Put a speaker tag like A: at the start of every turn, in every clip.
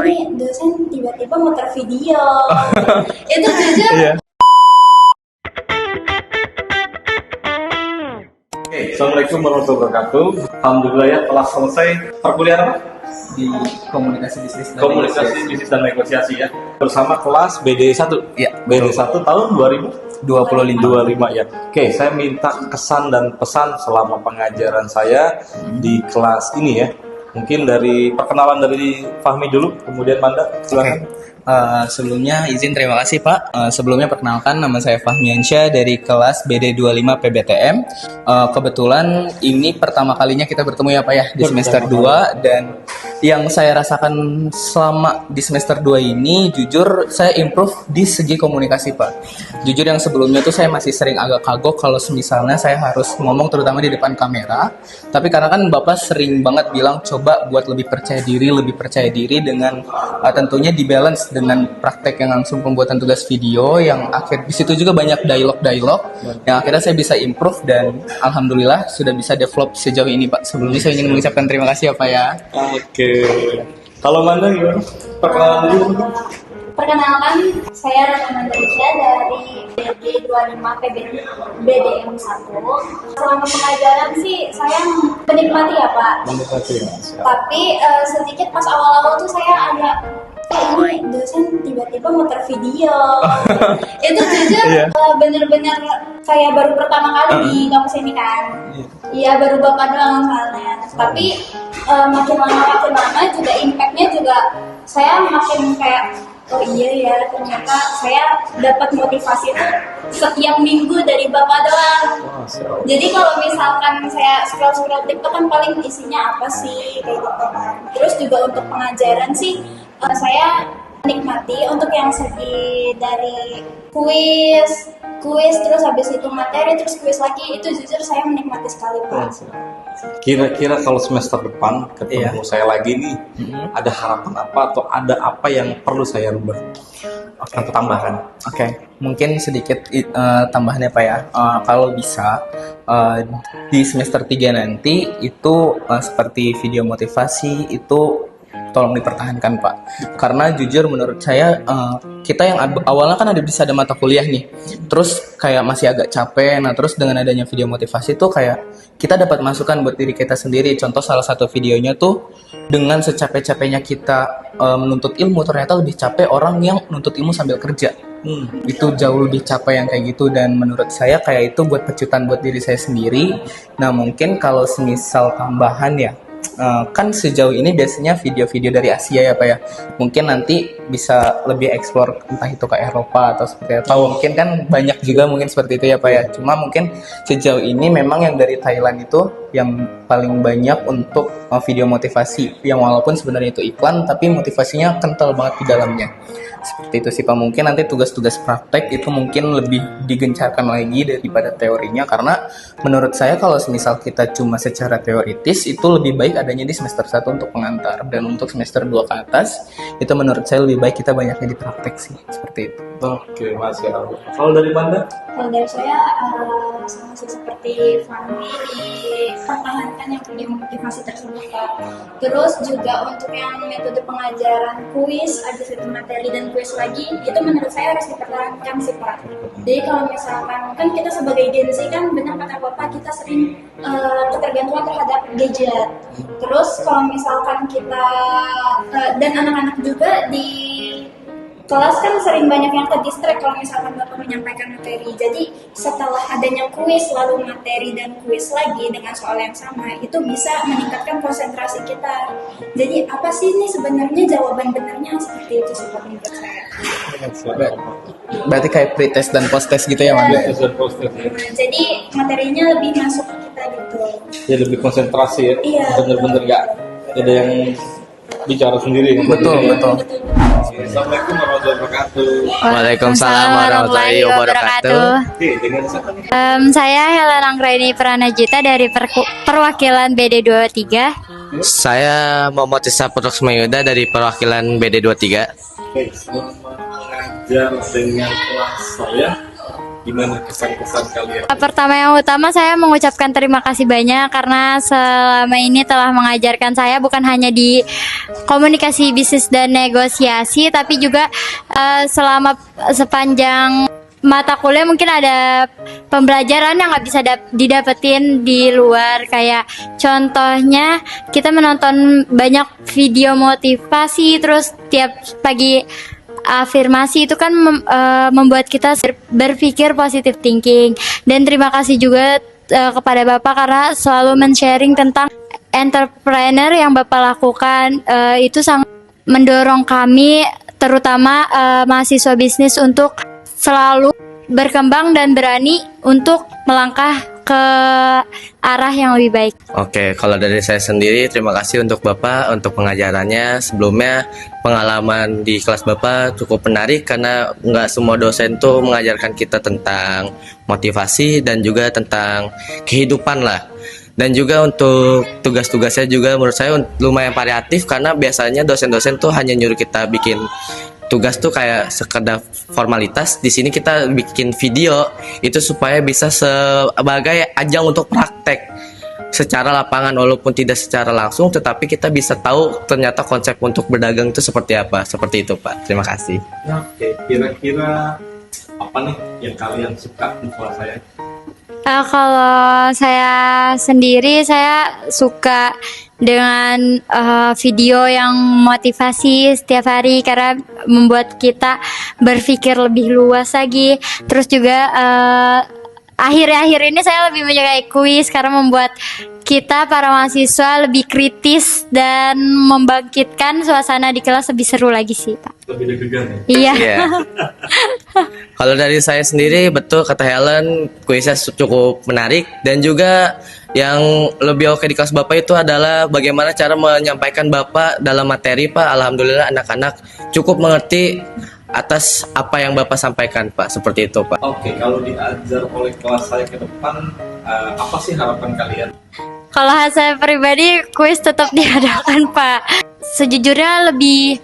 A: ini dosen tiba-tiba muter video. Itu jujur.
B: Iya.
C: Oke, Assalamualaikum warahmatullahi wabarakatuh. Alhamdulillah ya telah selesai perkuliahan apa?
B: Di komunikasi bisnis dan
C: Komunikasi
B: negosiasi.
C: bisnis dan negosiasi ya. Bersama kelas BD1.
B: Iya.
C: BD1 tahun
B: 25.
C: ya. Oke, saya minta kesan dan pesan selama pengajaran saya di kelas ini ya. Mungkin dari perkenalan dari Fahmi dulu, kemudian Manda, silakan.
B: Sebelumnya izin terima kasih Pak. Sebelumnya perkenalkan nama saya Fahmiansyah dari kelas BD25 PBTM. Kebetulan ini pertama kalinya kita bertemu ya Pak ya di semester 2, dan yang saya rasakan selama di semester 2 ini jujur saya improve di segi komunikasi Pak. Jujur yang sebelumnya tuh saya masih sering agak kagok kalau misalnya saya harus ngomong terutama di depan kamera. Tapi karena kan Bapak sering banget bilang coba buat lebih percaya diri dengan tentunya di balance dengan praktek yang langsung pembuatan tugas video yang akhir di situ juga banyak dialog yang akhirnya saya bisa improve dan alhamdulillah sudah bisa develop sejauh ini Pak. Sebelumnya saya ingin mengucapkan terima kasih ya Pak ya.
C: Oke. Kalau Manda gimana? Perkenalan dulu.
A: Perkenalkan, saya Rana Mandarisya dari BD25 BDM 1. Selama pengajaran sih saya menikmati ya Pak. Tapi sedikit pas awal-awal tuh saya agak ini dosen tiba-tiba muter video. Itu jujur bener-bener saya baru pertama kali di kampus ini kan. Iya baru Bapak doang soalnya. Tapi makin lama juga impactnya juga saya makin kayak oh iya ya ternyata saya dapat motivasi itu setiap minggu dari Bapak doang. Jadi kalau misalkan saya scroll TikTok kan paling isinya apa sih kayak gitu kan. Terus juga untuk pengajaran sih saya nikmati untuk yang segi dari kuis terus habis itu materi terus kuis lagi itu jujur saya menikmati sekali Pak.
C: Kira-kira kalau semester depan ketemu saya lagi nih, ada harapan apa atau ada apa yang perlu saya rubah? Atau tambahkan?
B: Oke, mungkin sedikit tambahannya Pak ya. Kalau bisa di semester 3 nanti itu seperti video motivasi itu tolong dipertahankan Pak. Karena jujur menurut saya kita yang awalnya kan bisa ada mata kuliah nih, terus kayak masih agak capek. Nah terus dengan adanya video motivasi tuh kayak kita dapat masukan buat diri kita sendiri. Contoh salah satu videonya tuh dengan secapek-capeknya kita menuntut ilmu, ternyata lebih capek orang yang menuntut ilmu sambil kerja. Itu jauh lebih capek yang kayak gitu, dan menurut saya kayak itu buat pecutan buat diri saya sendiri. Nah mungkin kalau semisal tambahan ya, kan sejauh ini biasanya video-video dari Asia ya Pak ya, mungkin nanti bisa lebih explore entah itu ke Eropa atau seperti apa. Mungkin kan banyak juga mungkin seperti itu ya Pak ya, cuma mungkin sejauh ini memang yang dari Thailand itu yang paling banyak untuk video motivasi, yang walaupun sebenarnya itu iklan tapi motivasinya kental banget di dalamnya. Seperti itu sih Pak. Mungkin nanti tugas-tugas praktek itu mungkin lebih digencarkan lagi daripada teorinya, karena menurut saya kalau misal kita cuma secara teoritis itu lebih baik adanya di semester 1 untuk pengantar, dan untuk semester 2 ke atas itu menurut saya lebih baik kita banyaknya di praktek sih, seperti itu.
C: Oke, Masya Allah. Kalau dari Manda?
A: Kalau dari saya sama sih seperti Fahmi dipertahankan yang video motivasi tersebut Pak. Terus juga untuk yang metode pengajaran kuis, habis itu materi dan kuis lagi, itu menurut saya harus dipertahankan sih Pak. Jadi kalau misalkan kan kita sebagai Gen Z kan benar kata Bapak kita sering ketergantungan terhadap gadget. Terus kalau misalkan kita dan anak-anak juga di kelas kan sering banyak yang ke-distract kalau misalkan Bapak menyampaikan materi. Jadi setelah adanya kuis lalu materi dan kuis lagi dengan soal yang sama, itu bisa meningkatkan konsentrasi kita. Jadi apa sih ini sebenarnya jawaban benarnya, seperti itu sih menurut saya.
B: Berarti kayak pre-test dan post-test gitu ya Manda?
A: Jadi materinya lebih masuk ke kita gitu.
C: Ya lebih konsentrasi ya.
A: Iya.
C: Bener-bener nggak ada yang bicara sendiri.
B: Betul.
C: Assalamualaikum warahmatullahi wabarakatuh.
D: Waalaikumsalam warahmatullahi wabarakatuh.
C: Oke, dengan siapa nih?
D: Saya Helena Anggraini Pranajita dari perwakilan BD23.
E: Saya Muhammad Isa Putraksmayuda dari perwakilan BD23.
C: Oke, selama mengajar dengan kelas saya, Gimana kesan-kesan kalian?
D: Pertama yang utama saya mengucapkan terima kasih banyak karena selama ini telah mengajarkan saya bukan hanya di komunikasi bisnis dan negosiasi, tapi juga selama sepanjang mata kuliah mungkin ada pembelajaran yang nggak bisa didapetin di luar. Kayak contohnya kita menonton banyak video motivasi, terus tiap pagi afirmasi itu kan membuat kita berpikir positive thinking. Dan terima kasih juga kepada Bapak karena selalu men-sharing tentang entrepreneur yang Bapak lakukan. Itu sangat mendorong kami terutama mahasiswa bisnis untuk selalu berkembang dan berani untuk melangkah ke arah yang lebih baik.
E: Oke, kalau dari saya sendiri terima kasih untuk Bapak untuk pengajarannya. Sebelumnya pengalaman di kelas Bapak cukup menarik karena nggak semua dosen tuh mengajarkan kita tentang motivasi dan juga tentang kehidupan lah. Dan juga untuk tugas-tugasnya juga menurut saya lumayan variatif karena biasanya dosen-dosen tuh hanya nyuruh kita bikin tugas tuh kayak sekedar formalitas. Di sini kita bikin video itu supaya bisa sebagai ajang untuk praktek secara lapangan walaupun tidak secara langsung, tetapi kita bisa tahu ternyata konsep untuk berdagang itu seperti apa. Seperti itu, Pak. Terima kasih.
C: Oke, kira-kira apa nih yang kalian suka di kelas saya?
D: Kalau saya sendiri, saya suka dengan video yang motivasi setiap hari karena membuat kita berpikir lebih luas lagi. Terus juga akhir-akhir ini saya lebih menyukai kuis karena membuat kita para mahasiswa lebih kritis dan membangkitkan suasana di kelas lebih seru lagi sih, Pak.
C: Lebih deg-degan ya?
D: Iya.
E: Iya. Kalau dari saya sendiri, betul kata Helen, kuisnya cukup menarik. Dan juga yang lebih oke di kelas Bapak itu adalah bagaimana cara menyampaikan Bapak dalam materi, Pak. Alhamdulillah anak-anak cukup mengerti atas apa yang Bapak sampaikan, Pak. Seperti itu, Pak.
C: Oke, kalau diajar oleh kelas saya ke depan, apa sih harapan kalian?
D: Kalau saya pribadi, kuis tetap diadakan, Pak. Sejujurnya lebih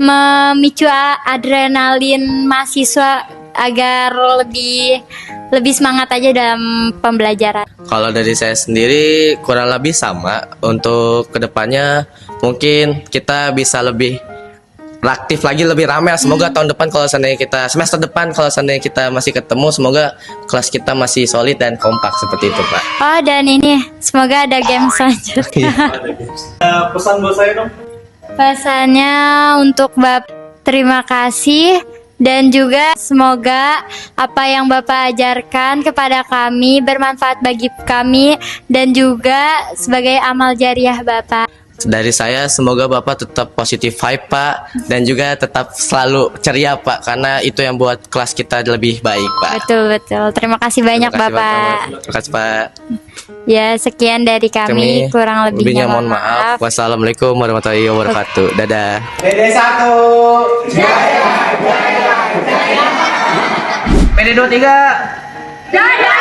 D: memicu adrenalin mahasiswa agar lebih semangat aja dalam pembelajaran.
E: Kalau dari saya sendiri kurang lebih sama. Untuk kedepannya mungkin kita bisa lebih aktif lagi, lebih ramai. Semoga tahun depan kalau seandainya kita semester depan kalau seandainya kita masih ketemu, semoga kelas kita masih solid dan kompak seperti itu, Pak.
D: Oh, dan ini semoga ada game selanjutnya.
C: Ada games. Pesan buat saya dong.
D: Pesannya untuk Bapak, terima kasih. Dan juga semoga apa yang Bapak ajarkan kepada kami bermanfaat bagi kami dan juga sebagai amal jariah Bapak.
E: Dari saya semoga Bapak tetap positif vibe, Pak, dan juga tetap selalu ceria, Pak, karena itu yang buat kelas kita lebih baik, Pak.
D: Betul. Terima kasih banyak,
E: Terima kasih,
D: Bapak.
E: Terima kasih, Pak.
D: Ya, sekian dari kami. Kurang lebihnya
E: mohon maaf. Wassalamualaikum warahmatullahi wabarakatuh. Dadah.
B: PD1 Jaya. PD23 Jaya.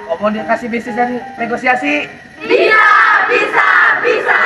B: Komunikasi bisnis dan negosiasi.
A: Bisa.